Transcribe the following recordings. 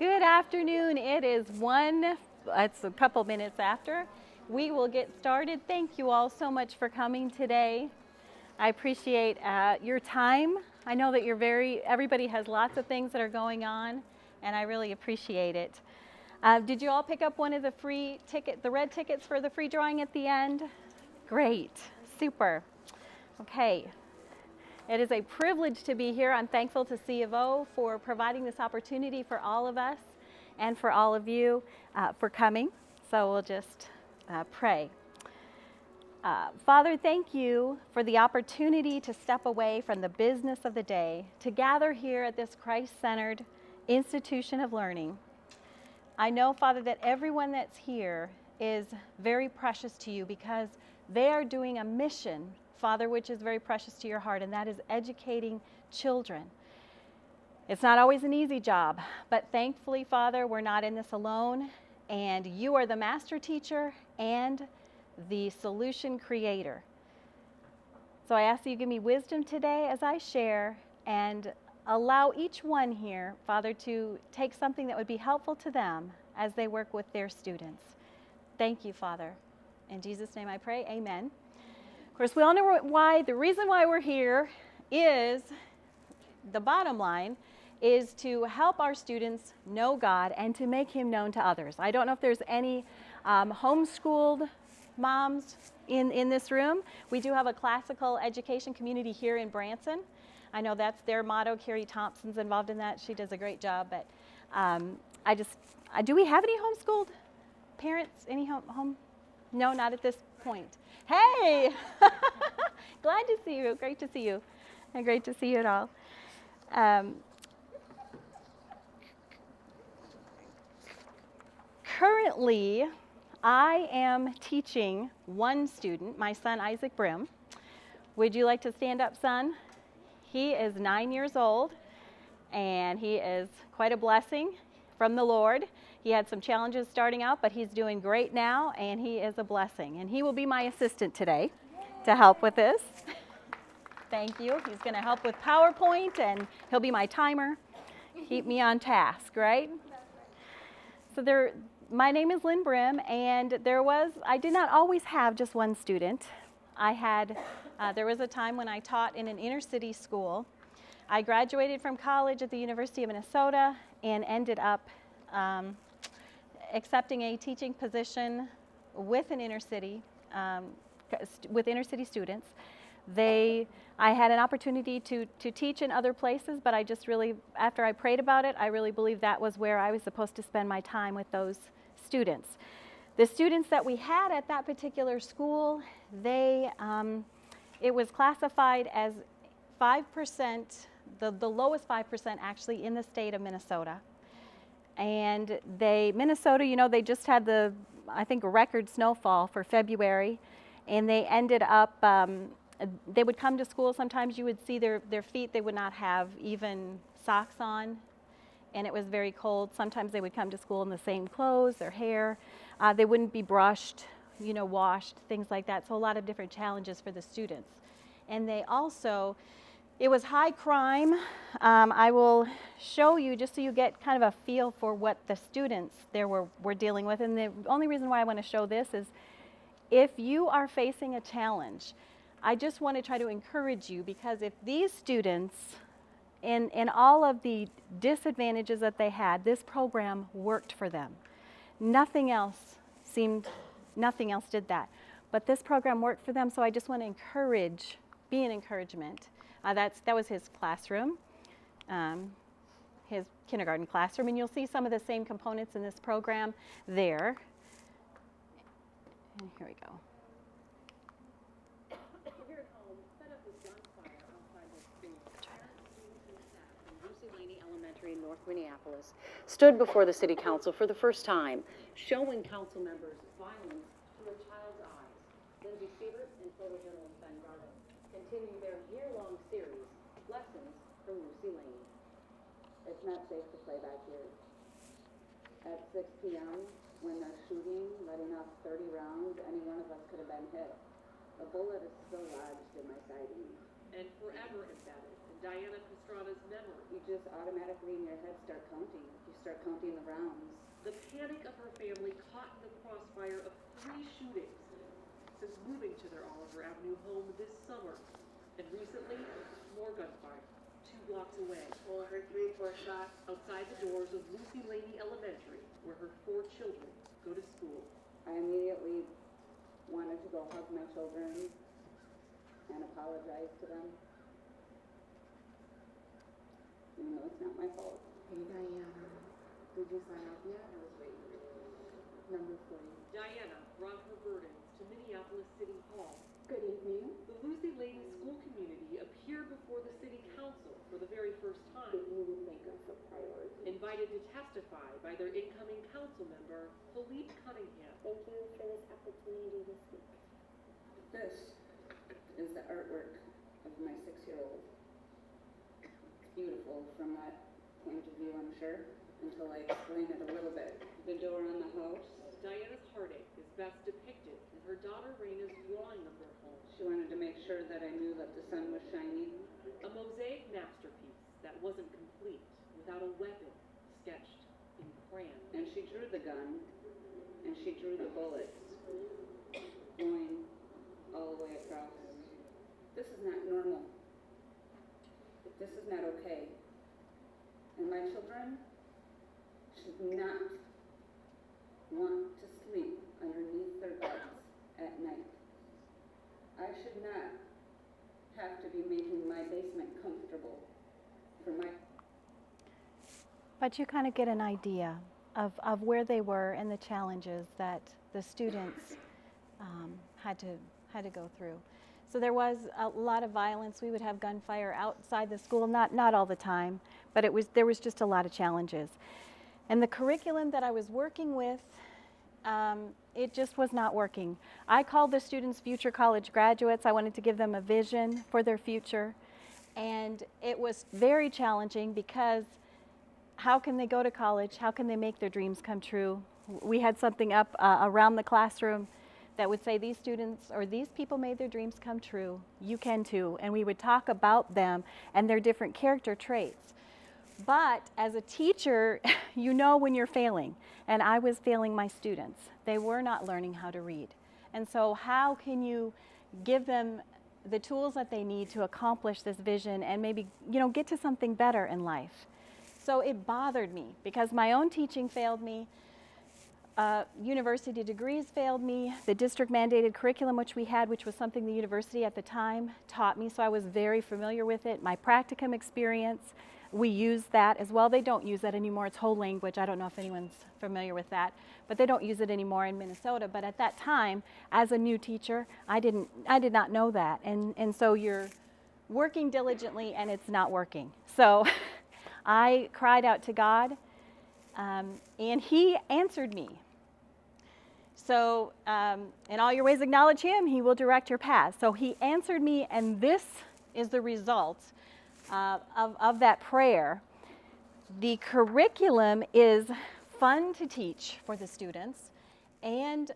Good afternoon. It's a couple minutes after. We will get started. Thank you all so much for coming today. I appreciate your time. I know that everybody has lots of things that are going on, and I really appreciate it. Did you all pick up one of the red tickets for the free drawing at the end? Great, super. Okay. It is a privilege to be here. I'm thankful to SofO for providing this opportunity for all of us and for all of you for coming. So we'll just pray. Father, thank you for the opportunity to step away from the business of the day, to gather here at this Christ-centered institution of learning. I know, Father, that everyone that's here is very precious to you because they are doing a mission, Father, which is very precious to your heart, and that is educating children. It's not always an easy job, but thankfully, Father, we're not in this alone, and you are the master teacher and the solution creator. So I ask that you give me wisdom today as I share, and allow each one here, Father, to take something that would be helpful to them as they work with their students. Thank you, Father. In Jesus' name I pray, amen. Of course, we all know the reason why we're here is, the bottom line, is to help our students know God and to make Him known to others. I don't know if there's any homeschooled moms in this room. We do have a classical education community here in Branson. I know that's their motto. Carrie Thompson's involved in that. She does a great job. But do we have any homeschooled parents? Any home? No, not at this point. Hey! Glad to see you. Great to see you. And great to see you at all. Currently, I am teaching one student, my son Isaac Brim. Would you like to stand up, son? He is 9 years old, and he is quite a blessing from the Lord. He had some challenges starting out, but he's doing great now, and he is a blessing. And he will be my assistant today to help with this. Thank you. He's going to help with PowerPoint, and he'll be my timer. Keep me on task, right? So my name is Lynn Brim, and I did not always have just one student. There was a time when I taught in an inner city school. I graduated from college at the University of Minnesota and ended up accepting a teaching position with an inner city students. I had an opportunity to teach in other places, but I just really, after I prayed about it, I really believed that was where I was supposed to spend my time with those students. The students that we had at that particular school, it was classified as 5%, the lowest 5% actually in the state of Minnesota. And Minnesota, they just had I think, a record snowfall for February, and they ended up, they would come to school. Sometimes you would see their feet, they would not have even socks on, and it was very cold. Sometimes they would come to school in the same clothes, their hair. They wouldn't be brushed, washed, things like that. So a lot of different challenges for the students. And it was high crime. I will show you just so you get kind of a feel for what the students there were dealing with. And the only reason why I want to show this is if you are facing a challenge, I just want to try to encourage you, because if these students, in all of the disadvantages that they had, this program worked for them. Nothing else did that. But this program worked for them, so I just want to be an encouragement. That was his classroom, his kindergarten classroom, and you'll see some of the same components in this program there. And here we go. Here at home, set up this bonfire outside the school. Parents, students, and staff from Lucy Laney Elementary in North Minneapolis stood before the City Council for the first time, showing council members violence through a child's eyes. Lindsay Siebert and photojournalist Ben Garland continue their year-long series, Lessons from Lucy Laney. It's not safe to play back here. At 6 p.m., when they're shooting, letting off 30 rounds, any one of us could have been hit. A bullet is still lodged in my siding and forever embedded into Diana Pastrana's memory. You just automatically in your head start counting. You start counting the rounds. The panic of her family caught in the crossfire of 3 shootings since moving to their Oliver Avenue home this summer. And recently, more gunfire 2 blocks away. Well, I heard 3 or 4 shots. Outside the doors of Lucy Laney Elementary, where her 4 children go to school. I immediately wanted to go hug my children and apologize to them. Even though it's not my fault. Hey Diana, did you sign up yet? I was waiting. Number 40. Diana brought her burdens to Minneapolis City Hall. Good evening. The Lucy Laney school community appeared before the city council for the very first time, You would make us a priority. invited to testify by their incoming council member, Philippe Cunningham. Thank you for this opportunity to speak. This is the artwork of my 6-year-old. It's beautiful from that point of view, I'm sure, until I explain it a little bit. The door on the house. Diana's heartache is best depicted in her daughter Raina's drawing of their home, She wanted to make sure that I knew that the sun was shining. a mosaic masterpiece that wasn't complete without a weapon sketched in crayon. And she drew the gun, and she drew the bullets going all the way across. This is not normal. This is not okay. And my children should not want to sleep underneath their beds at night. I should not have to be making my basement comfortable for my... But you kind of get an idea of where they were and the challenges that the students had to go through. So there was a lot of violence. We would have gunfire outside the school, not all the time, but there was just a lot of challenges. And the curriculum that I was working with, it just was not working. I called the students future college graduates. I wanted to give them a vision for their future. And it was very challenging because how can they go to college? How can they make their dreams come true? We had something up around the classroom that would say these students or these people made their dreams come true. You can too. And we would talk about them and their different character traits. But as a teacher, you know when you're failing. And I was failing my students. They were not learning how to read. And so how can you give them the tools that they need to accomplish this vision and maybe, get to something better in life? So it bothered me because my own teaching failed me. University degrees failed me. The district mandated curriculum which we had, which was something the university at the time taught me, so I was very familiar with it. My practicum experience, we used that as well. They don't use that anymore. It's whole language. I don't know if anyone's familiar with that, but they don't use it anymore in Minnesota. But at that time, as a new teacher, I did not know that. And so you're working diligently and it's not working. So I cried out to God, and He answered me. So, in all your ways acknowledge Him, He will direct your path. So He answered me, and this is the result of that prayer. The curriculum is fun to teach for the students, and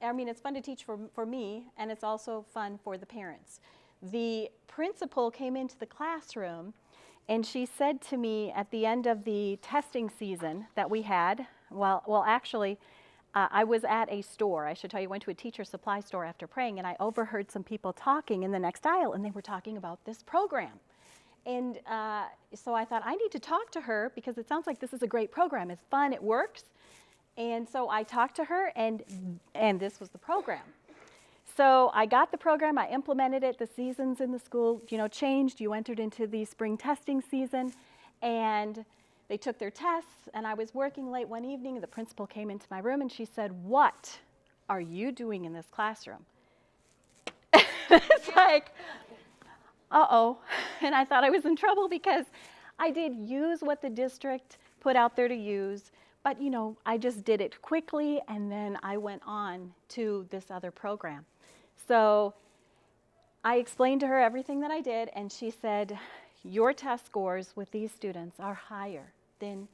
it's fun to teach for me, and it's also fun for the parents. The principal came into the classroom, and she said to me at the end of the testing season that we had, I was at a store. I should tell you, I went to a teacher supply store after praying, and I overheard some people talking in the next aisle, and they were talking about this program. And so I thought, I need to talk to her because it sounds like this is a great program. It's fun, it works. And so I talked to her, and this was the program. So I got the program, I implemented it. The seasons in the school, changed. You entered into the spring testing season, and they took their tests, and I was working late one evening, and the principal came into my room, and she said, "What are you doing in this classroom?" It's like, uh-oh. And I thought I was in trouble because I did use what the district put out there to use, but, I just did it quickly, and then I went on to this other program. So I explained to her everything that I did, and she said, "Your test scores with these students are higher than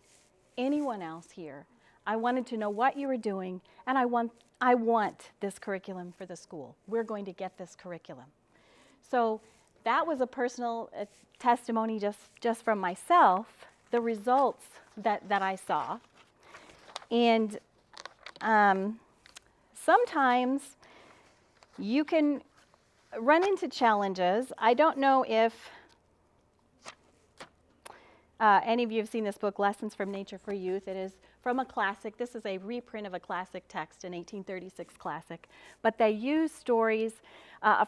anyone else here. I wanted to know what you were doing, and I want this curriculum for the school. We're going to get this curriculum." So that was a personal testimony just from myself, the results that I saw. And sometimes you can run into challenges. I don't know if any of you have seen this book, Lessons from Nature for Youth. It is from a classic. This is a reprint of a classic text, an 1836 classic. But they use stories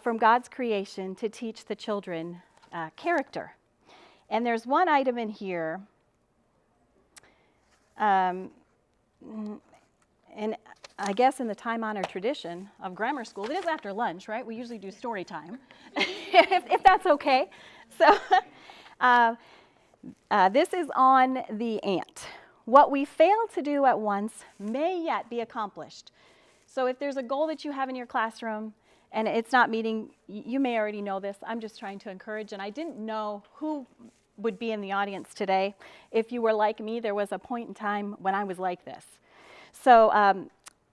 from God's creation to teach the children character. And there's one item in here, and I guess in the time-honored tradition of grammar school, it is after lunch, right? We usually do story time, if that's okay. So this is on the ant. What we fail to do at once may yet be accomplished. So if there's a goal that you have in your classroom and it's not meeting, you may already know this. I'm just trying to encourage, and I didn't know who would be in the audience today. If you were like me, there was a point in time when I was like this. So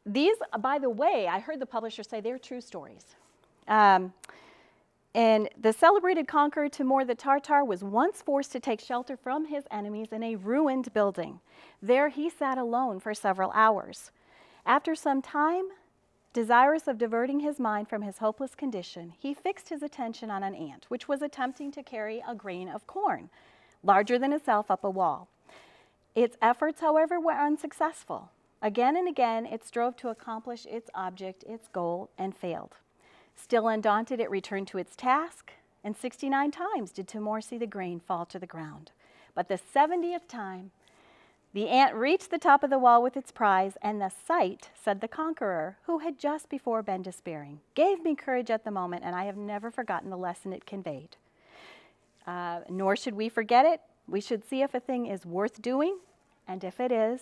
these, by the way, I heard the publisher say they're true stories. And the celebrated conqueror Timur the Tartar was once forced to take shelter from his enemies in a ruined building. There he sat alone for several hours. After some time, desirous of diverting his mind from his hopeless condition, he fixed his attention on an ant, which was attempting to carry a grain of corn, larger than itself, up a wall. Its efforts, however, were unsuccessful. Again and again, it strove to accomplish its object, its goal, and failed. Still undaunted, it returned to its task, and 69 times did Timur see the grain fall to the ground. But the 70th time, the ant reached the top of the wall with its prize, and the sight, said the conqueror, who had just before been despairing, gave me courage at the moment, and I have never forgotten the lesson it conveyed. Nor should we forget it. We should see if a thing is worth doing, and if it is,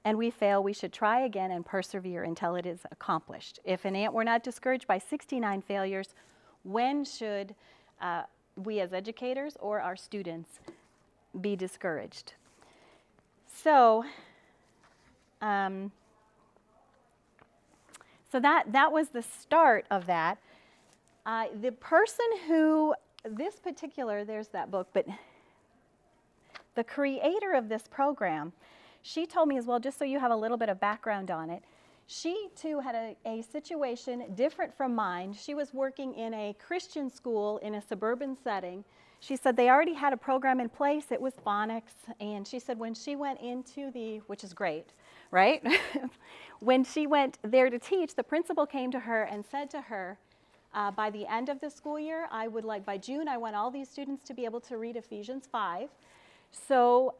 and we fail, we should try again and persevere until it is accomplished. If an ant were not discouraged by 69 failures, when should we as educators or our students be discouraged? So, that was the start of that. The person who, there's that book, but the creator of this program, she told me as well, just so you have a little bit of background on it, she too had a situation different from mine. She was working in a Christian school in a suburban setting. She said they already had a program in place. It was phonics. And she said when she went into which is great, right? When she went there to teach, the principal came to her and said to her, by the end of the school year, by June, I want all these students to be able to read Ephesians 5. So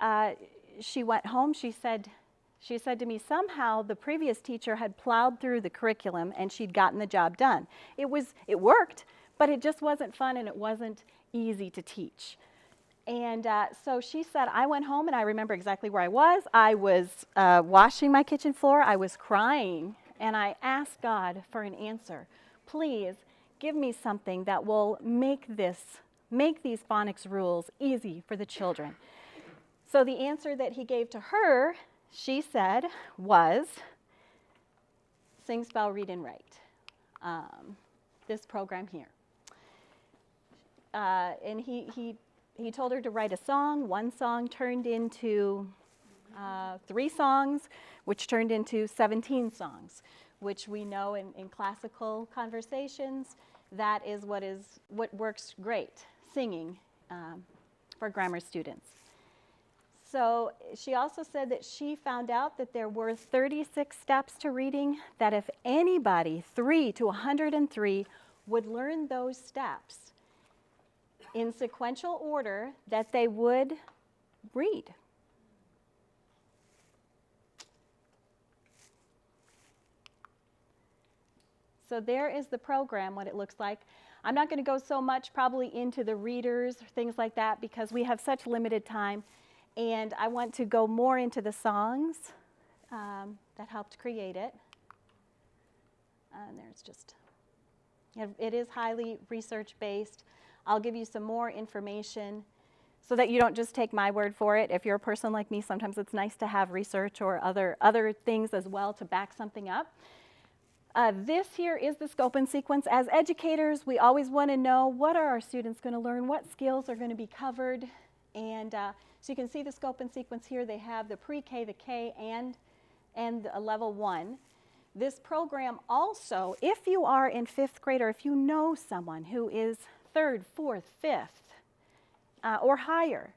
she went home. She said to me, somehow the previous teacher had plowed through the curriculum and she'd gotten the job done. It worked, but it just wasn't fun and it wasn't easy to teach. And so she said, I went home and I remember exactly where I was. I was washing my kitchen floor. I was crying and I asked God for an answer. Please give me something that will make these phonics rules easy for the children. So the answer that he gave to her, she said, was sing, spell, read, and write. This program here. And he told her to write a song. One song turned into 3 songs, which turned into 17 songs, which we know in classical conversations, that is what works great, singing for grammar students. So she also said that she found out that there were 36 steps to reading, that if anybody, 3 to 103, would learn those steps in sequential order, that they would read. So there is the program, what it looks like. I'm not going to go so much probably into the readers, things like that, because we have such limited time. And I want to go more into the songs that helped create it. And there's just, it is highly research-based. I'll give you some more information so that you don't just take my word for it. If you're a person like me, sometimes it's nice to have research or other things as well to back something up. This here is the scope and sequence. As educators, we always want to know what are our students going to learn, what skills are going to be covered. And so you can see the scope and sequence here. They have the pre-K, the K, and a level 1. This program also, if you are in 5th grade or if you know someone who is 3rd, 4th, 5th, or higher.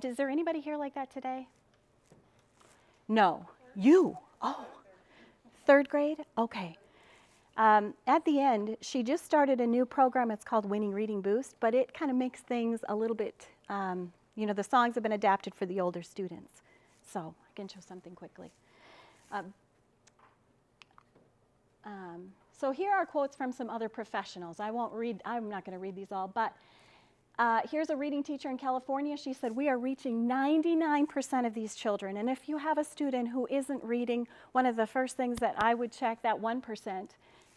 Is there anybody here like that today? No. You? Oh, 3rd grade? Okay. At the end, she just started a new program. It's called Winning Reading Boost, but it kind of makes things a little bit, you know, the songs have been adapted for the older students. So I can show something quickly. So here are quotes from some other professionals. I'm not going to read these all, but here's a reading teacher in California. She said, we are reaching 99% of these children. And if you have a student who isn't reading, one of the first things that I would check, that 1%,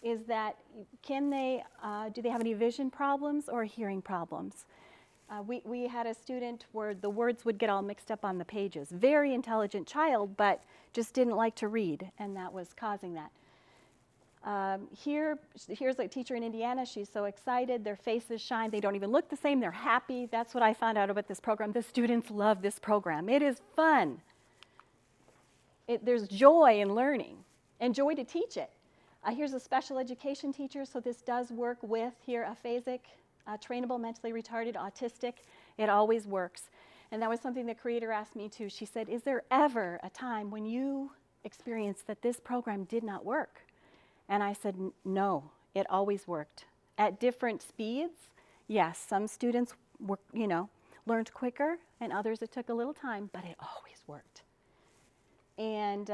is that do they have any vision problems or hearing problems? We had a student where the words would get all mixed up on the pages. Very intelligent child, but just didn't like to read, and that was causing that. Here's a teacher in Indiana. She's so excited. Their faces shine. They don't even look the same. They're happy. That's what I found out about this program. The students love this program. It is fun. There's joy in learning and joy to teach it. Here's a special education teacher. So this does work with here aphasic, trainable, mentally retarded, autistic. It always works. And that was something the creator asked me too. She said, is there ever a time when you experienced that this program did not work? And I said, no, it always worked. At different speeds, yes, some students were, learned quicker, and others it took a little time, but it always worked. And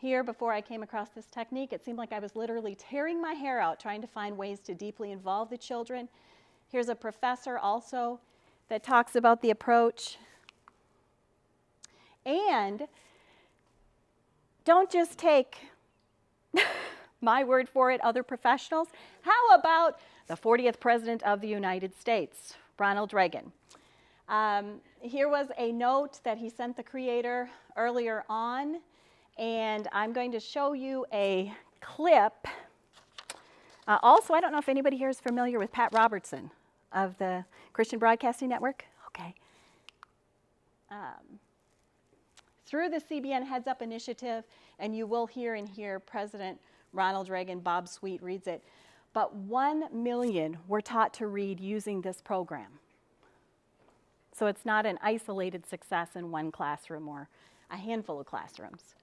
here, before I came across this technique, it seemed like I was literally tearing my hair out trying to find ways to deeply involve the children. Here's a professor also that talks about the approach. And don't just take my word for it, other professionals. How about the 40th President of the United States, Ronald Reagan? Here was a note that he sent the creator earlier on, and I'm going to show you a clip. Also, I don't know if anybody here is familiar with Pat Robertson of the Christian Broadcasting Network. Okay. Through the CBN Heads Up initiative, and you will hear in here President Ronald Reagan, Bob Sweet reads it, but 1 million were taught to read using this program. So it's not an isolated success in one classroom or a handful of classrooms.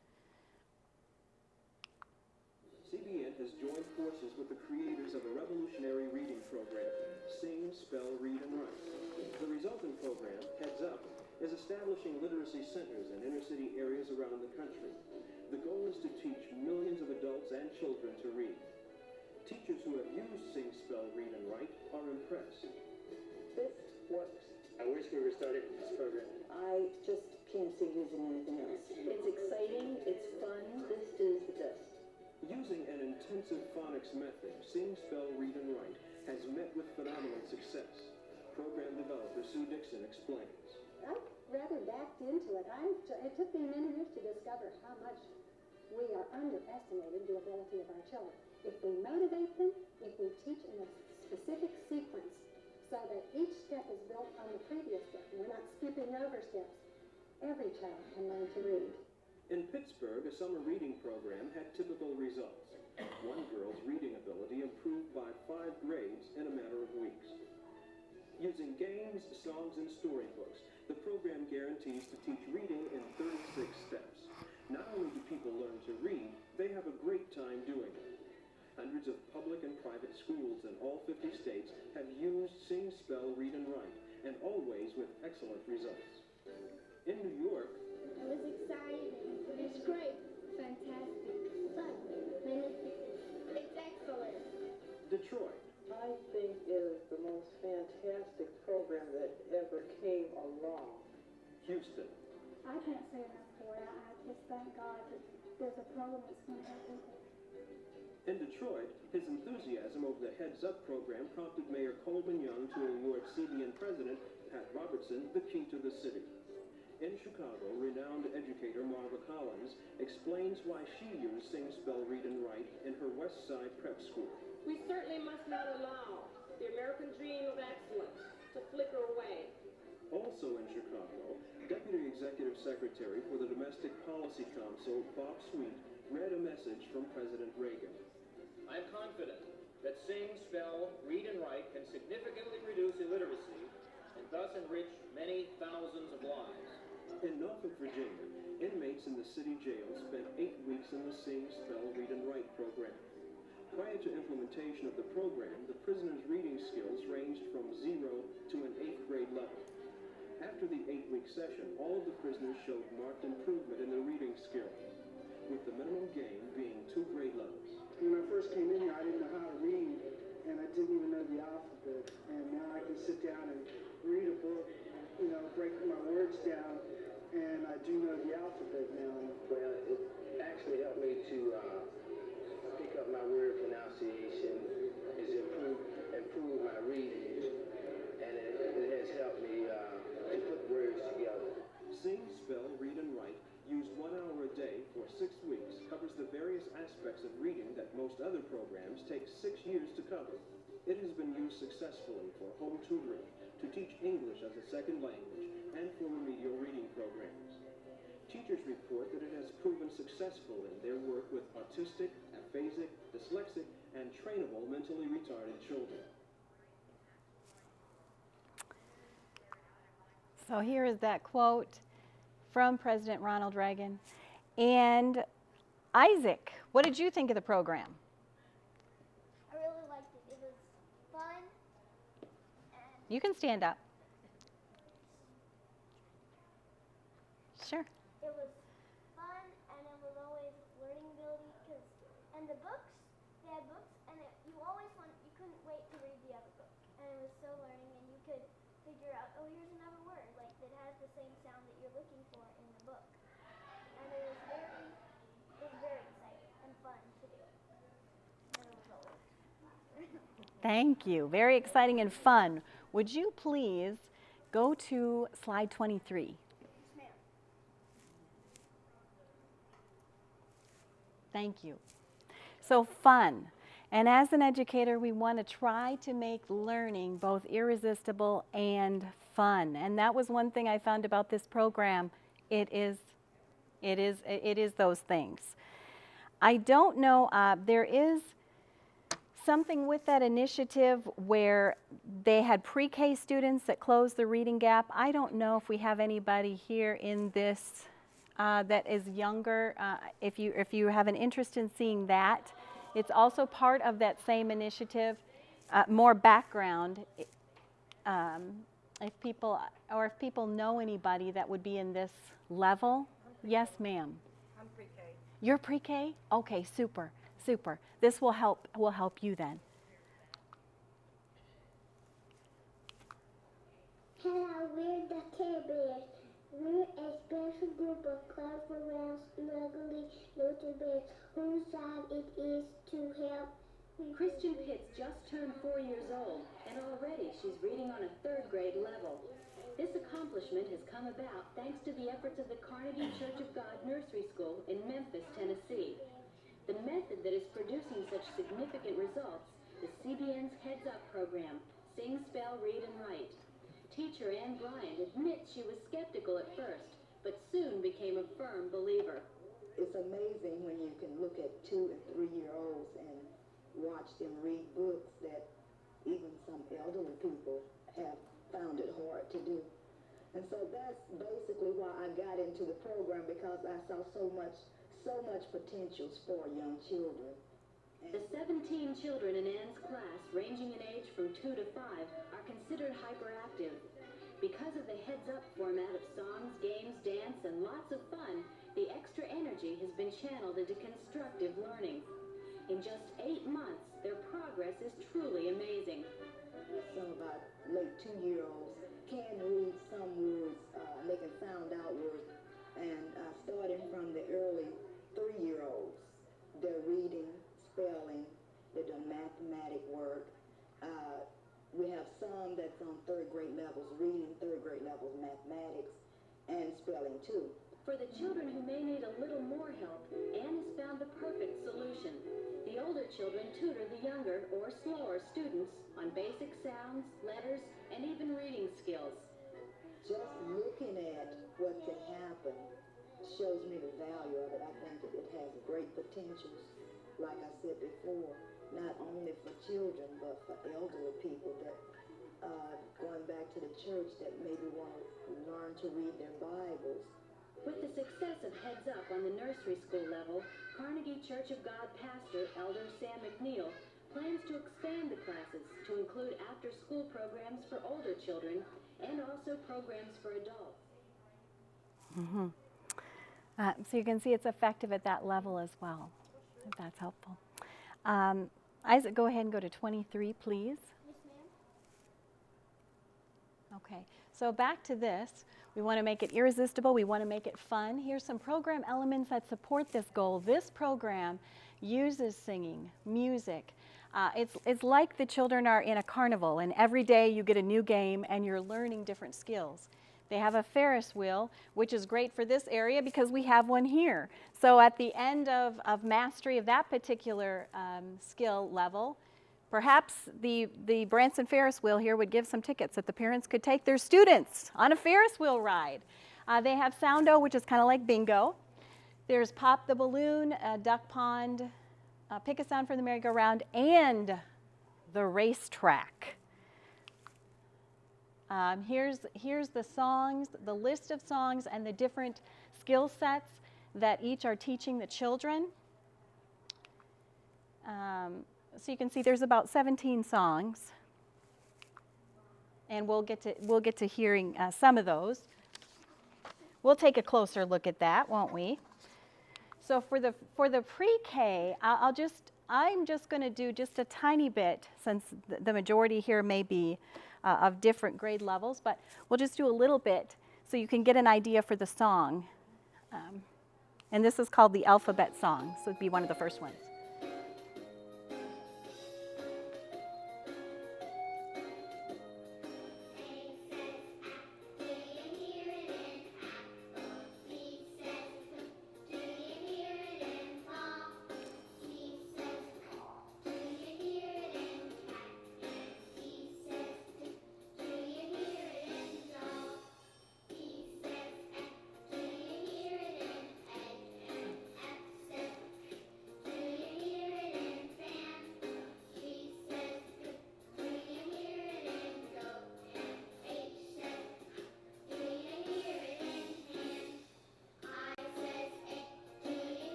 CBN has joined forces with the creators of a revolutionary reading program, Sing, Spell, Read, and Write. The resulting program, Heads Up, is establishing literacy centers in inner-city areas around the country. The goal is to teach millions of adults and children to read. Teachers who have used Sing, Spell, Read, and Write are impressed. This works. I wish we were starting this program. I just can't see using anything else. It's exciting, it's fun, this is the best. Using an intensive phonics method, Sing, Spell, Read, and Write has met with phenomenal success. Program developer Sue Dixon explains. I rather backed into it. It took me many years to discover how much we are underestimating the ability of our children. If we motivate them, if we teach in a specific sequence so that each step is built on the previous step, and we're not skipping over steps, every child can learn to read. In Pittsburgh, a summer reading program had typical results. One girl's reading ability improved by 5 grades in a matter of weeks. Using games, songs, and storybooks, the program guarantees to teach reading in 36 steps. Not only do people learn to read, they have a great time doing it. Hundreds of public and private schools in all 50 states have used Sing, Spell, Read, and Write, and always with excellent results. In New York, it was exciting. It's great. Fantastic. Fun. It's excellent. Detroit. I think it is the most fantastic program that ever came along. Houston. I can't say enough for it. I just thank God that there's a program that's going to help people. In Detroit, his enthusiasm over the Heads Up program prompted Mayor Coleman Young to award CBN President Pat Robertson the key to the city. In Chicago, renowned educator Marva Collins explains why she used Sing, Spell, Read, and Write in her West Side prep school. We certainly must not allow the American dream of excellence to flicker away. Also in Chicago, Deputy Executive Secretary for the Domestic Policy Council, Bob Sweet, read a message from President Reagan. I am confident that Sing, Spell, Read, and Write can significantly reduce illiteracy and thus enrich many thousands of lives. In Norfolk, Virginia, inmates in the city jail spent 8 weeks in the Sing, Spell, Read, and Write program. Prior to implementation of the program, the prisoners' reading skills ranged from 0 to an 8th grade level. After the 8-week session, all of the prisoners showed marked improvement in their reading skills, with the minimum gain being 2 grade levels. When I first came in here, I didn't know how to read, and I didn't even know the alphabet. And now I can sit down and read a book, you know, break my words down, and I do know the alphabet now. Well, it actually helped me to pick up my word pronunciation, it's improve my reading, and it has helped me to put words together. Sing, Spell, Read, and Write, used 1 hour a day for 6 weeks, covers the various aspects of reading that most other programs take 6 years to cover. It has been used successfully for home tutoring, to teach English as a second language, and for remedial reading programs. Teachers report that it has proven successful in their work with autistic, aphasic, dyslexic, and trainable mentally retarded children. So here is that quote from President Ronald Reagan. And Isaac, what did you think of the program? I really liked it. It was fun. And You can stand up. Sure. it was fun, and it was always learning ability. And the books, they had books, and you couldn't wait to read the other book. And it was so learning, and you could figure out, oh, here's another word, like that has the same sound that you're looking for in the book. And it was very exciting and fun to do. And it was always Thank you. Very exciting and fun. Would you please go to slide 23? Thank you. So fun. And as an educator, we want to try to make learning both irresistible and fun. And that was one thing I found about this program. It is those things. I don't know, there is something with that initiative where they had pre-K students that closed the reading gap. I don't know if we have anybody here in this that is younger. If you have an interest in seeing that, it's also part of that same initiative. More background, if people know anybody that would be in this level. Yes, ma'am. I'm pre-K. You're pre-K? Okay, super, super. This will help you then. Hello, we're the Care Bears. We're a special group of clever, round, snuggly little bears whose job it is to help. Christian Pitts just turned 4 years old, and already she's reading on a 3rd grade level. This accomplishment has come about thanks to the efforts of the Carnegie Church of God Nursery School in Memphis, Tennessee. The method that is producing such significant results is CBN's Heads Up program, Sing, Spell, Read, and Write. Teacher Ann Bryant admits she was skeptical at first, but soon became a firm believer. It's amazing when you can look at 2- and 3-year-olds and watch them read books that even some elderly people have found it hard to do. And so that's basically why I got into the program, because I saw so much potentials for young children. The 17 children in Ann's class, ranging in age from 2 to 5, are considered hyperactive. Because of the heads-up format of songs, games, dance, and lots of fun, the extra energy has been channeled into constructive learning. In just 8 months, their progress is truly amazing. Some of our late 2-year-olds can read some words, they can sound out words, and starting from the early 3-year-olds, they're reading, spelling, they're doing mathematic work. We have some that's on 3rd grade levels, reading, 3rd grade levels, mathematics, and spelling too. For the children who may need a little more help, Anne has found the perfect solution. The older children tutor the younger or slower students on basic sounds, letters, and even reading skills. Just looking at what can happen shows me the value of it. I think that it has great potentials, like I said before, not only for children, but for elderly people that going back to the church that maybe want to learn to read their Bibles. With the success of Heads Up on the nursery school level, Carnegie Church of God pastor Elder Sam McNeil plans to expand the classes to include after-school programs for older children and also programs for adults. Mm-hmm. So you can see it's effective at that level as well, if that's helpful. Isaac, go ahead and go to 23, please. Yes, ma'am. Okay, so back to this. We want to make it irresistible. We want to make it fun. Here's some program elements that support this goal. This program uses singing, music. It's like the children are in a carnival, and every day you get a new game and you're learning different skills. They have a Ferris wheel, which is great for this area because we have one here. So at the end of mastery of that particular skill level, perhaps the Branson Ferris wheel here would give some tickets that the parents could take their students on a Ferris wheel ride. They have SofO, which is kind of like bingo. There's Pop the Balloon, Duck Pond, Pick a Sound for the Merry-Go-Round, and the racetrack. Here's the songs, the list of songs and the different skill sets that each are teaching the children. So you can see there's about 17 songs, and we'll get to hearing some of those. We'll take a closer look at that, won't we? So for the pre-K, I'm just going to do just a tiny bit, since the majority here may be of different grade levels, but we'll just do a little bit so you can get an idea for the song. And this is called the alphabet song, so it'd be one of the first ones.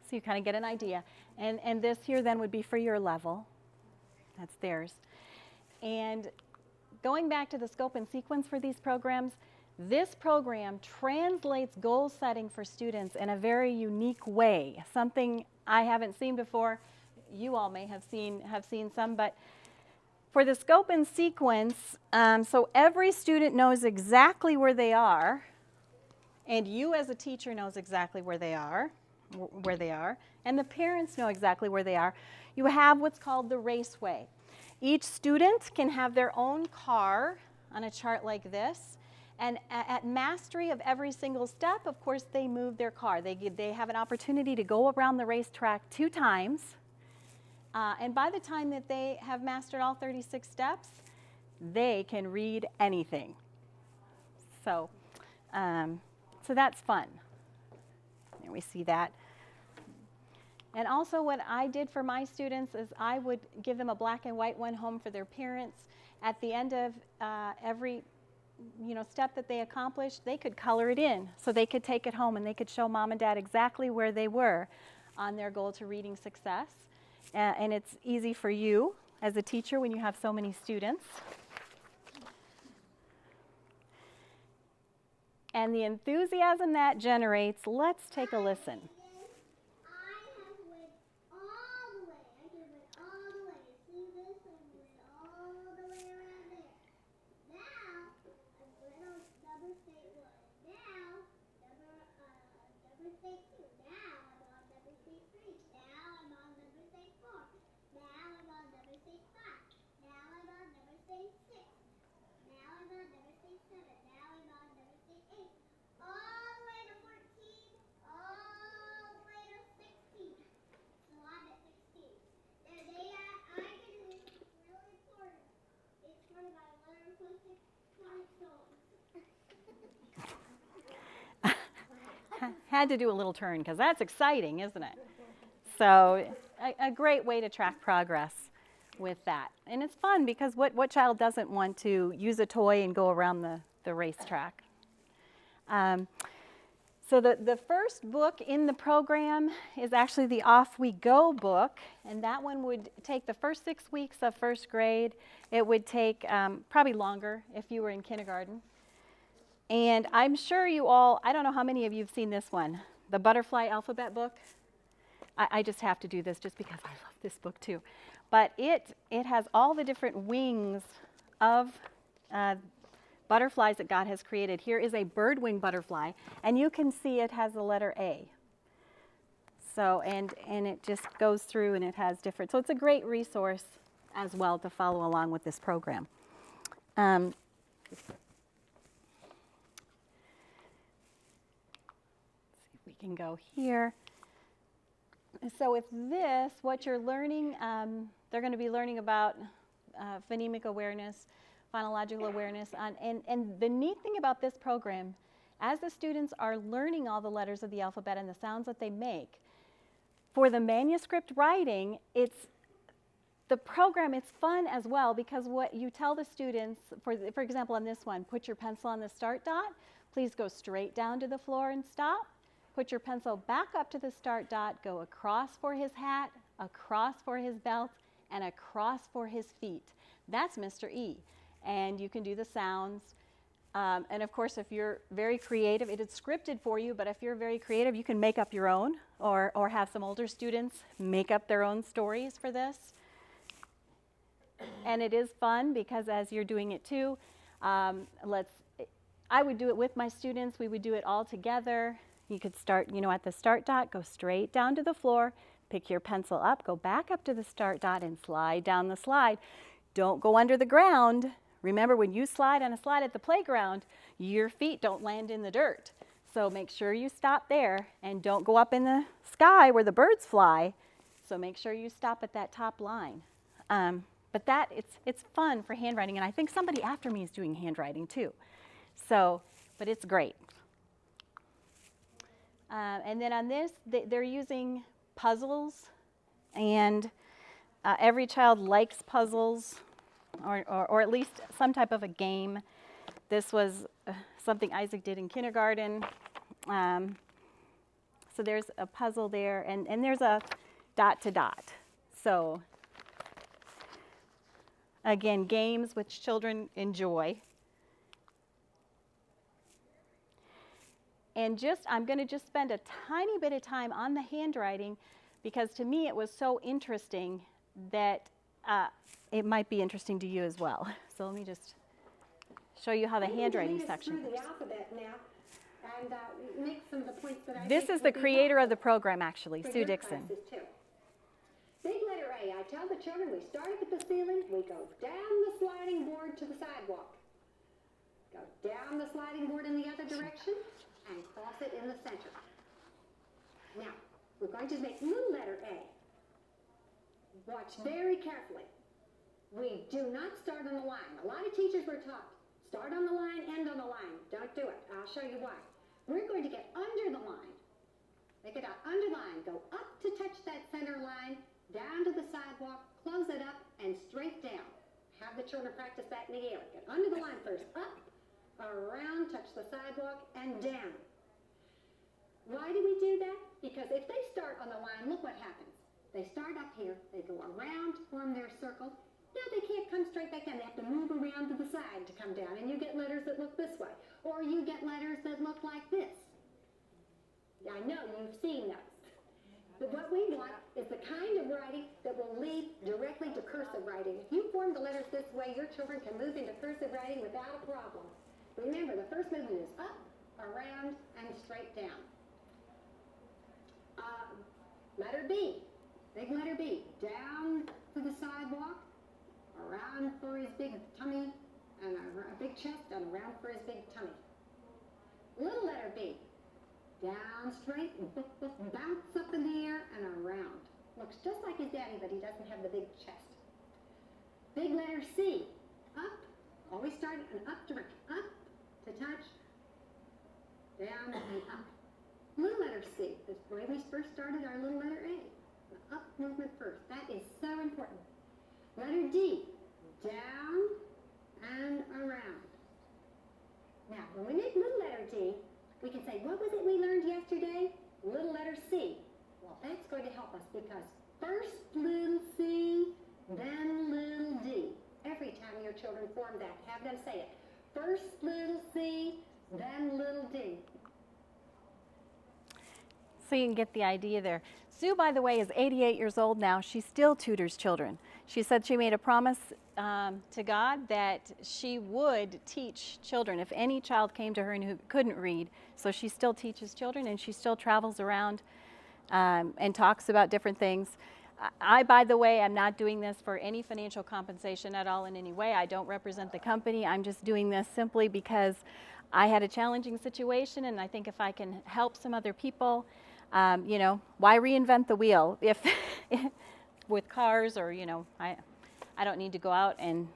So you kind of get an idea. And this here then would be for your level. That's theirs. And going back to the scope and sequence for these programs, this program translates goal setting for students in a very unique way, something I haven't seen before. You all may have seen some, but for the scope and sequence, so every student knows exactly where they are, and you as a teacher knows exactly where they are, and the parents know exactly where they are. You have what's called the raceway. Each student can have their own car on a chart like this, and at mastery of every single step, of course, they move their car. They have an opportunity to go around the racetrack 2 times, and by the time that they have mastered all 36 steps, they can read anything. So that's fun. There we see that. And also what I did for my students is I would give them a black and white one home for their parents. At the end of every step that they accomplished, they could color it in. So they could take it home and they could show mom and dad exactly where they were on their goal to reading success. And it's easy for you as a teacher when you have so many students. And the enthusiasm that generates, let's take a listen. had to do a little turn because that's exciting, isn't it? So a great way to track progress with that. And it's fun because what child doesn't want to use a toy and go around the racetrack? So the first book in the program is actually the Off We Go book, and that one would take the first 6 weeks of first grade. It would take probably longer if you were in kindergarten. And I'm sure you all, I don't know how many of you have seen this one, the Butterfly Alphabet book. I just have to do this just because I love this book too. But it has all the different wings of butterflies that God has created. Here is a birdwing butterfly, and you can see it has the letter A. So, and it just goes through and it has different, so it's a great resource as well to follow along with this program. Let's see if we can go here. So with this, what you're learning, they're going to be learning about phonemic awareness, phonological awareness. And the neat thing about this program, as the students are learning all the letters of the alphabet and the sounds that they make, for the manuscript writing, the program is fun as well because what you tell the students, for example on this one, put your pencil on the start dot, please go straight down to the floor and stop. Put your pencil back up to the start dot, go across for his hat, across for his belt, and across for his feet. That's Mr. E. And you can do the sounds. And of course, if you're very creative, it is scripted for you, but if you're very creative, you can make up your own or have some older students make up their own stories for this. And it is fun because as you're doing it too, I would do it with my students. We would do it all together. You could start, at the start dot, go straight down to the floor, pick your pencil up, go back up to the start dot and slide down the slide. Don't go under the ground. Remember, when you slide on a slide at the playground, your feet don't land in the dirt. So make sure you stop there and don't go up in the sky where the birds fly. So make sure you stop at that top line. But it's fun for handwriting, and I think somebody after me is doing handwriting too. So, but it's great. And then on this, they're using puzzles, and every child likes puzzles, or at least some type of a game. This was something Isaac did in kindergarten. So there's a puzzle there, and there's a dot to dot. So again, games which children enjoy. And I'm going to just spend a tiny bit of time on the handwriting because to me it was so interesting that it might be interesting to you as well. So let me just show you how the handwriting section works. This is the creator of the program, actually, Sue Dixon. Big letter A, I tell the children we start up at the ceiling, we go down the sliding board to the sidewalk. Go down the sliding board in the other direction and cross it in the center. Now, we're going to make little letter A. Watch very carefully. We do not start on the line. A lot of teachers were taught, start on the line, end on the line. Don't do it. I'll show you why. We're going to get under the line. Make it under the line. Go up to touch that center line, down to the sidewalk, close it up, and straight down. Have the children practice that in the air. Get under the line first, up, around, touch the sidewalk, and down. Why do we do that? Because if they start on the line, look what happens. They start up here, they go around, form their circle. Now they can't come straight back down. They have to move around to the side to come down, and you get letters that look this way. Or you get letters that look like this. I know you've seen those. But what we want is the kind of writing that will lead directly to cursive writing. If you form the letters this way, your children can move into cursive writing without a problem. Remember, the first movement is up, around, and straight down. Letter B, big letter B, down to the sidewalk, around for his big tummy, and a big chest, and around for his big tummy. Little letter B, down straight, bounce up in the air, and around. Looks just like his daddy, but he doesn't have the big chest. Big letter C, up, always start in up direction, up to touch, down and up. Little letter letter C. The way we first started our little letter A. The up movement first. That is so important. Letter D, down and around. Now, when we make little letter D, we can say, what was it we learned yesterday? Little letter C. Well, that's going to help us because first little C, then little D. Every time your children form that, have them say it. First little C, then little D. So you can get the idea there. Sue, by the way, is 88 years old now. She still tutors children. She said she made a promise to God that she would teach children if any child came to her and who couldn't read. So she still teaches children, and she still travels around and talks about different things. I, by the way, am not doing this for any financial compensation at all in any way. I don't represent the company. I'm just doing this simply because I had a challenging situation, and I think if I can help some other people, you know, why reinvent the wheel if with cars, or, you know, I don't need to go out and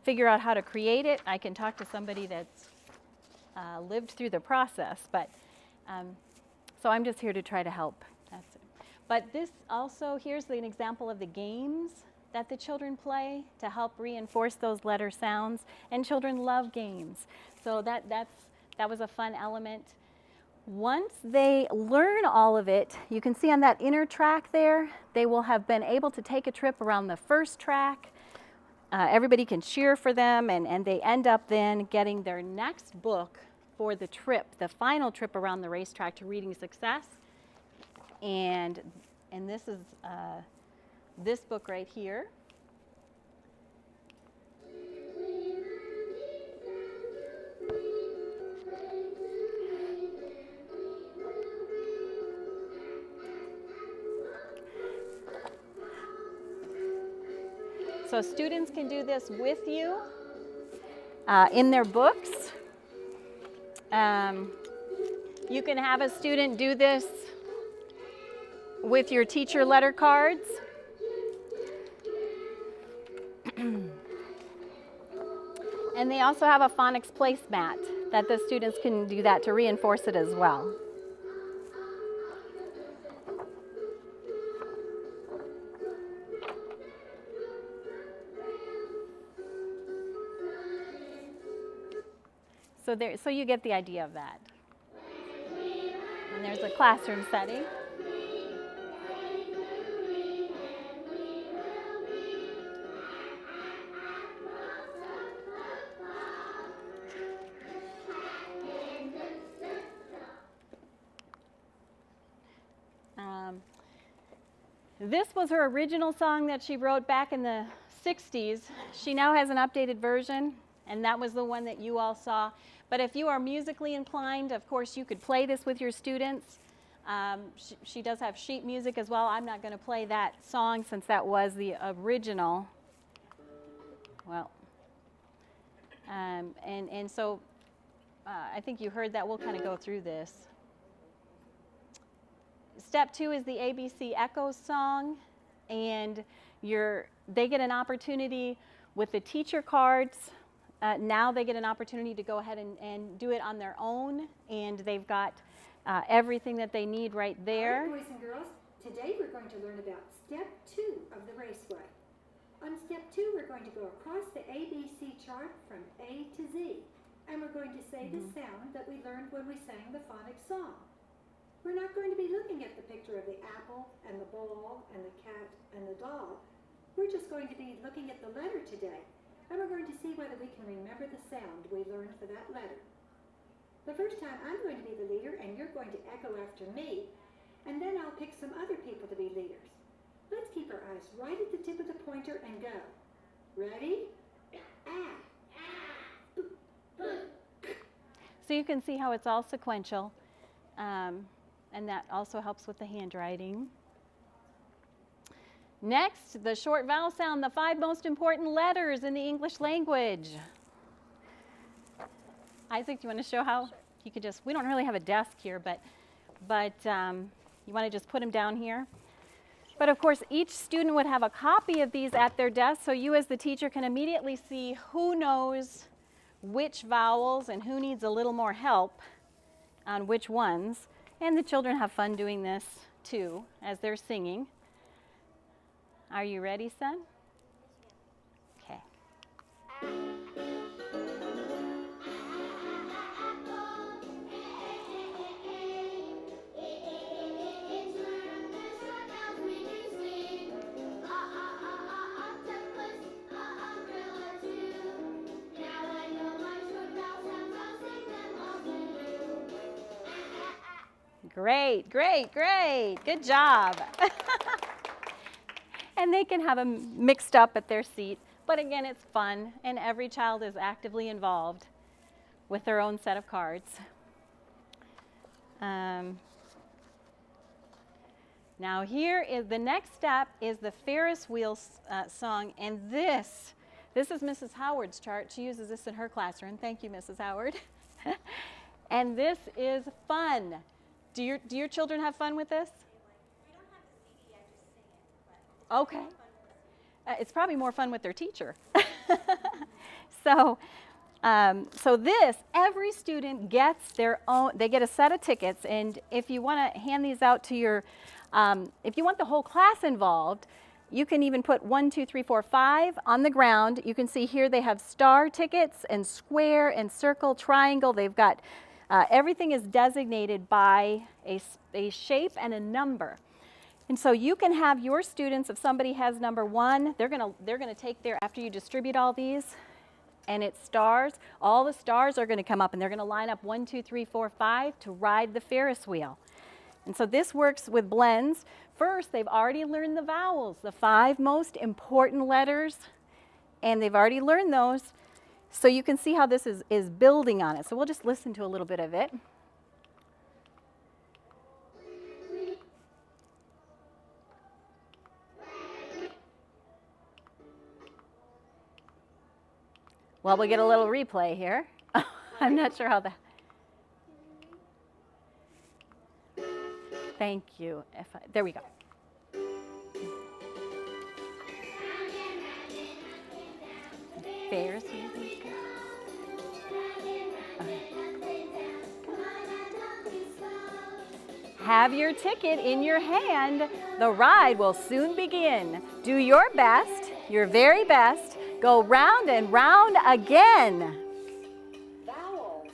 figure out how to create it. I can talk to somebody that's lived through the process, but so I'm just here to try to help. That's it. But this also, here's an example of the games that the children play to help reinforce those letter sounds, and children love games. So that was a fun element. Once they learn all of it, you can see on that inner track there, they will have been able to take a trip around the first track. Everybody can cheer for them, and they end up then getting their next book for the trip, the final trip around the racetrack to Reading Success. And this is this book right here. So students can do this with you in their books. You can have a student do this with your teacher letter cards. And they also have a phonics placemat that the students can do that to reinforce it as well. So you get the idea of that. And there's a classroom setting. This was her original song that she wrote back in the 60s. She now has an updated version, and that was the one that you all saw. But if you are musically inclined, of course, you could play this with your students. She does have sheet music as well. I'm not going to play that song since that was the original. Well, and so I think you heard that. We'll kind of go through this. Step 2 is the ABC Echo song, and they get an opportunity with the teacher cards. Now they get an opportunity to go ahead and do it on their own, and they've got everything that they need right there. All right, boys and girls, today we're going to learn about step 2 of the raceway. On step 2, we're going to go across the ABC chart from A to Z, and we're going to say the sound that we learned when we sang the phonics song. We're not going to be looking at the picture of the apple and the ball and the cat and the doll. We're just going to be looking at the letter today. And we're going to see whether we can remember the sound we learned for that letter. The first time I'm going to be the leader, and you're going to echo after me, and then I'll pick some other people to be leaders. Let's keep our eyes right at the tip of the pointer and go. Ready? Ah. So you can see how it's all sequential, and that also helps with the handwriting. Next, the short vowel sound, the 5 most important letters in the English language. Isaac, do you want to show how? Sure. You could just, we don't really have a desk here, but you want to just put them down here. But of course, each student would have a copy of these at their desk, so you as the teacher can immediately see who knows which vowels and who needs a little more help on which ones. And the children have fun doing this too as they're singing. Are you ready, son? Okay. Great, great, great. Good job. And they can have them mixed up at their seat. But again, it's fun, and every child is actively involved with their own set of cards. Now here is the next step is the Ferris wheel song, and this is Mrs. Howard's chart. She uses this in her classroom. Thank you, Mrs. Howard. And this is fun. Do your children have fun with this? We don't have the CD, I just sing it. But Okay. It's probably more fun with their teacher. So this, every student gets their own, they get a set of tickets, and if you want to hand these out to your, if you want the whole class involved, you can even put 1, 2, 3, 4, 5 on the ground. You can see here they have star tickets and square and circle, triangle. They've got, everything is designated by a shape and a number. And so you can have your students, if somebody has number 1, they're gonna take their, after you distribute all these, and it's stars, all the stars are gonna come up and they're gonna line up 1, 2, 3, 4, 5 to ride the Ferris wheel. And so this works with blends. First, they've already learned the vowels, the 5 most important letters, and they've already learned those. So you can see how this is building on it. So we'll just listen to a little bit of it. Well, we'll get a little replay here. I'm not sure how that. Thank you. There we go. Ferris wheel. Have your ticket in your hand. The ride will soon begin. Do your best, your very best. Go round and round again. Vowels.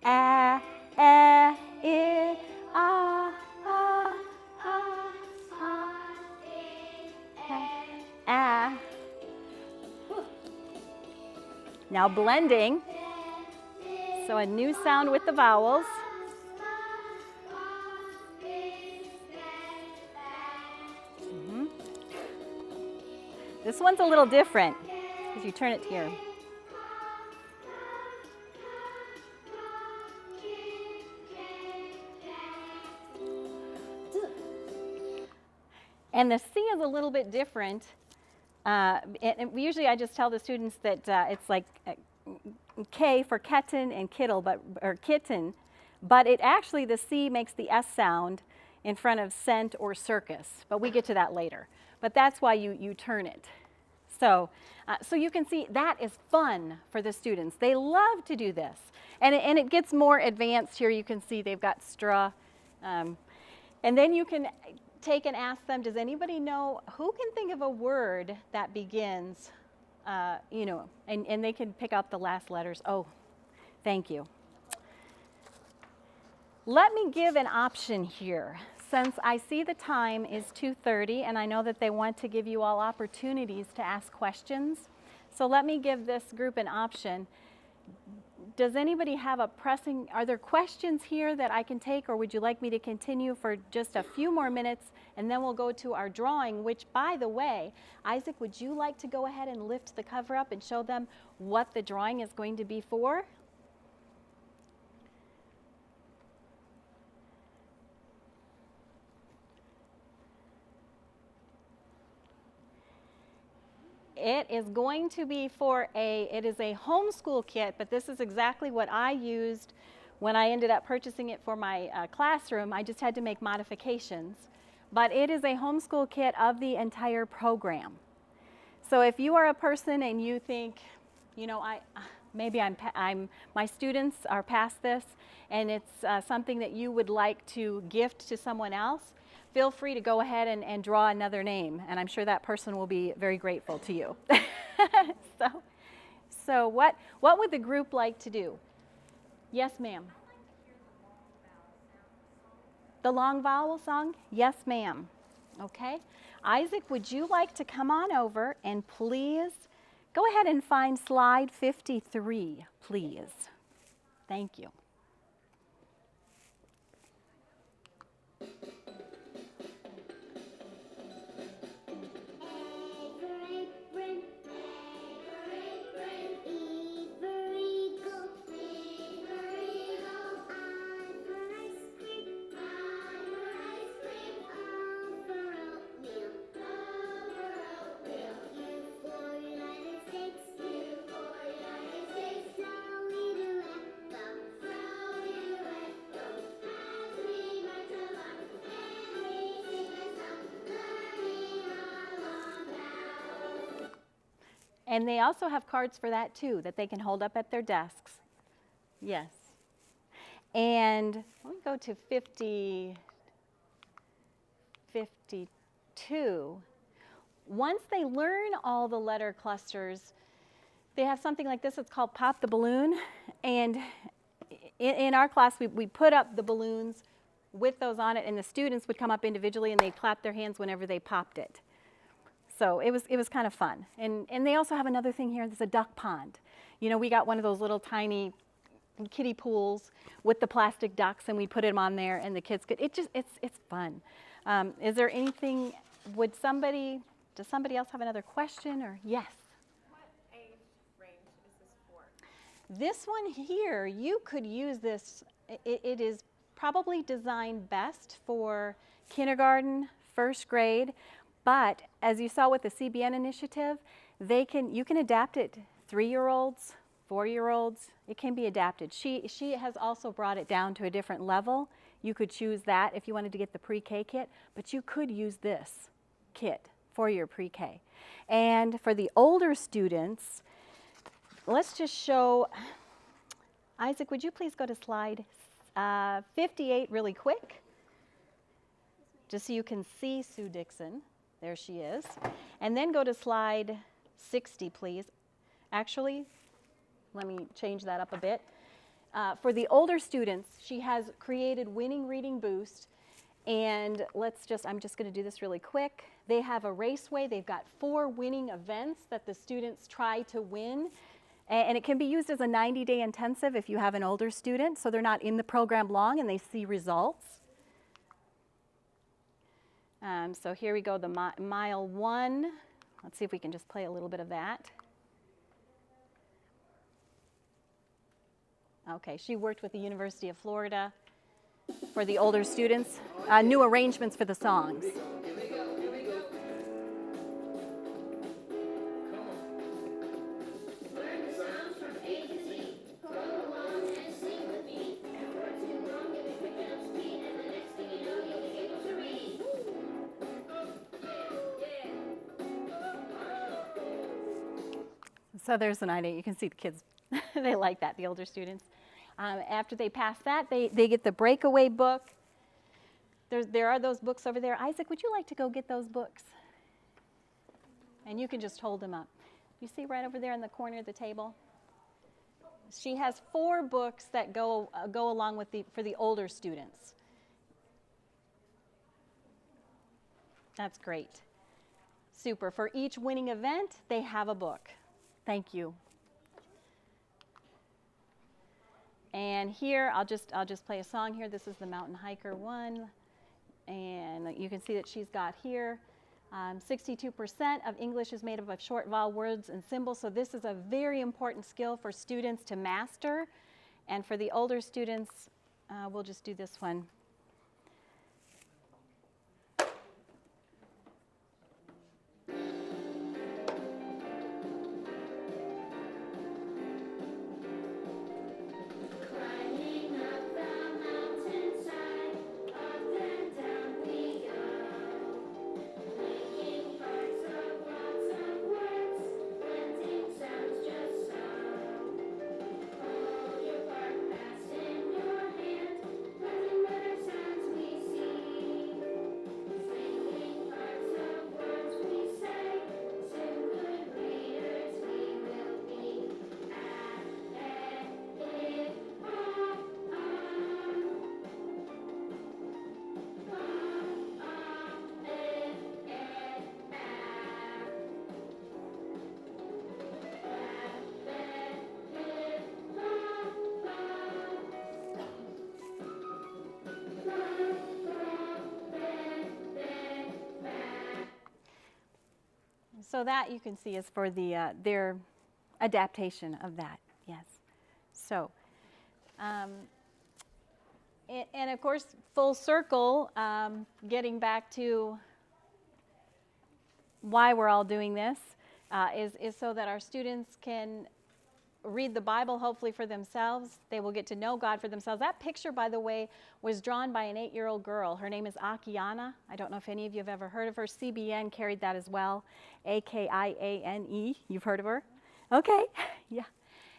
A, I, a, ah, ah. Now blending. So a new sound with the vowels. This one's a little different because you turn it here. And the C is a little bit different. And usually I just tell the students that it's like K for kitten and kittle, or kitten, but it actually, the C makes the S sound in front of scent or circus, but we get to that later. But that's why you turn it. So you can see that is fun for the students. They love to do this. And it gets more advanced here. You can see they've got straw. And then you can take and ask them, does anybody know, who can think of a word that begins, and they can pick out the last letters. Oh, thank you. Let me give an option here. Since I see the time is 2:30 and I know that they want to give you all opportunities to ask questions, so let me give this group an option. Does anybody have are there questions here that I can take, or would you like me to continue for just a few more minutes and then we'll go to our drawing, which, by the way, Isaac, would you like to go ahead and lift the cover up and show them what the drawing is going to be for? It is going to be it is a homeschool kit, but this is exactly what I used when I ended up purchasing it for my classroom. I just had to make modifications. But it is a homeschool kit of the entire program. So if you are a person and you think, maybe my students are past this, and it's something that you would like to gift to someone else, feel free to go ahead and draw another name, and I'm sure that person will be very grateful to you. So what would the group like to do? Yes, ma'am. The long vowel song? Yes, ma'am. Okay. Isaac, would you like to come on over and please go ahead and find slide 53, please. Thank you. And they also have cards for that too, that they can hold up at their desks. Yes. And let me go to 52. Once they learn all the letter clusters, they have something like this. It's called Pop the Balloon. And in our class, we put up the balloons with those on it, and the students would come up individually and they'd clap their hands whenever they popped it. So it was kind of fun. And they also have another thing here. There's a duck pond. You know, we got one of those little tiny kiddie pools with the plastic ducks, and we put them on there, and the kids could. It's fun. Is there anything? Does somebody else have another question? Or yes. What age range is this for? This one here, you could use this. It is probably designed best for kindergarten, first grade. But as you saw with the CBN initiative, you can adapt it. 3-year-olds, 4-year-olds, it can be adapted. She has also brought it down to a different level. You could choose that if you wanted to get the pre-K kit, but you could use this kit for your pre-K. And for the older students, let's just show, Isaac, would you please go to slide 58 really quick, just so you can see Sue Dixon. There she is. And then go to slide 60, please. Actually, let me change that up a bit. For the older students, she has created Winning Reading Boost. And I'm just going to do this really quick. They have a raceway. They've got 4 winning events that the students try to win. And it can be used as a 90-day intensive if you have an older student, so they're not in the program long and they see results. So here we go, the mile 1. Let's see if we can just play a little bit of that. Okay, she worked with the University of Florida for the older students, new arrangements for the songs. So there's an idea. You can see the kids, they like that, the older students. After they pass that, they get the breakaway book. There are those books over there. Isaac, would you like to go get those books? And you can just hold them up. You see right over there in the corner of the table? She has 4 books that go along with for the older students. That's great. Super. For each winning event, they have a book. Thank you. And here, I'll just play a song here. This is the Mountain Hiker one. And you can see that she's got here 62% of English is made up of short vowel words and symbols. So this is a very important skill for students to master. And for the older students, we'll just do this one. So that you can see is for the their adaptation of that, yes. So, and of course, full circle, getting back to why we're all doing this, is so that our students can read the Bible, hopefully for themselves. They will get to know God for themselves. That picture, by the way, was drawn by an 8-year-old girl. Her name is Akiane. I don't know if any of you have ever heard of her. CBN carried that as well. Akiane. You've heard of her? Okay, yeah.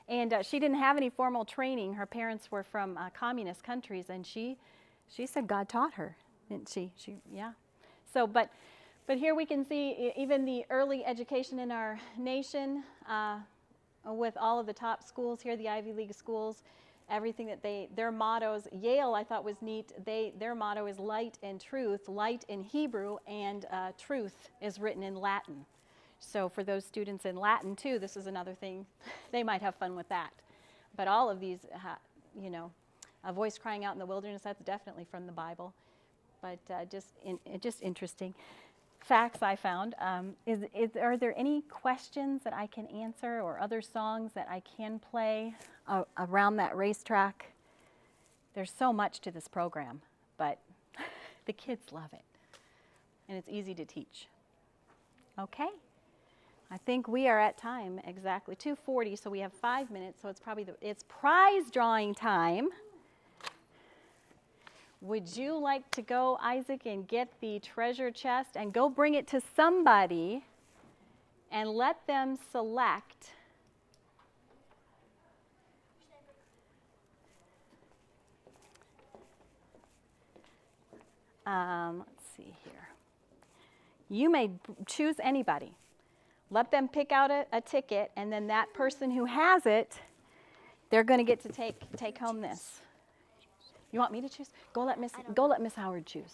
And she didn't have any formal training. Her parents were from communist countries, and she said God taught her, didn't she? Yeah. So, but here we can see even the early education in our nation, with all of the top schools here, the Ivy League schools, everything that their mottos. Yale, I thought was neat. Their motto is light and truth, light in Hebrew, and truth is written in Latin. So for those students in Latin too, this is another thing. They might have fun with that. But all of these, a voice crying out in the wilderness, that's definitely from the Bible. But just interesting facts I found. Are there any questions that I can answer or other songs that I can play around that racetrack? There's so much to this program, but the kids love it. And it's easy to teach. Okay. I think we are at time exactly, 2:40, so we have 5 minutes, so it's prize drawing time. Would you like to go, Isaac, and get the treasure chest and go bring it to somebody and let them select? Let's see here. You may choose anybody. Let them pick out a ticket, and then that person who has it, they're going to get to take home this. You want me to choose? Go let Miss Howard choose.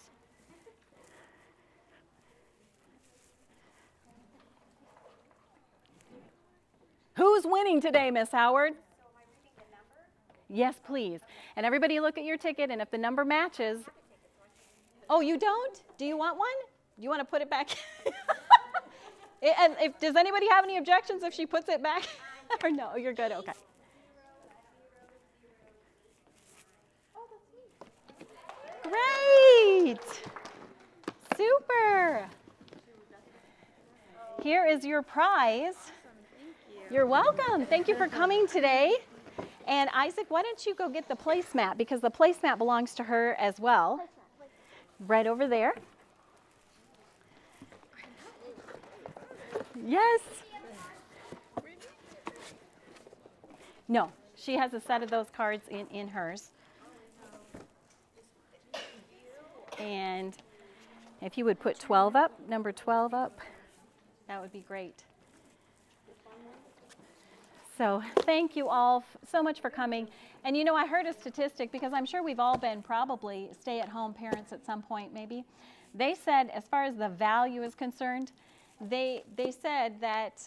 Who's winning today, Miss Howard? So am I reading the number? Yes, please. And everybody look at your ticket, and if the number matches. Oh, you don't? Do you want one? Do you want to put it back? And does anybody have any objections if she puts it back? Or no, you're good, okay. Great! Super! Here is your prize. You're welcome. Thank you for coming today. And Isaac, why don't you go get the placemat, because the placemat belongs to her as well. Right over there. Yes. No, she has a set of those cards in hers. And if you would put 12 up, number 12 up, that would be great. So thank you all so much for coming. And you know, I heard a statistic, because I'm sure we've all been probably stay-at-home parents at some point maybe. They said, as far as the value is concerned, they said that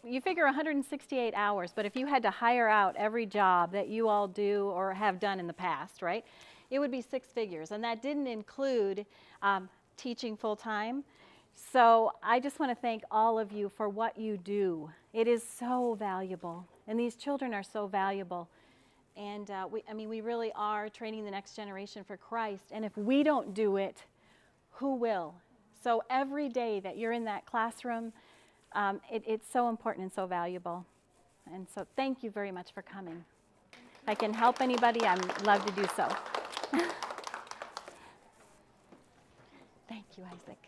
you figure 168 hours, but if you had to hire out every job that you all do or have done in the past, right, it would be 6 figures. And that didn't include teaching full-time. So I just want to thank all of you for what you do. It is so valuable, and these children are so valuable. And we really are training the next generation for Christ. And if we don't do it, who will? So every day that you're in that classroom, it's so important and so valuable. And so thank you very much for coming. If I can help anybody, I'd love to do so. Thank you, Isaac.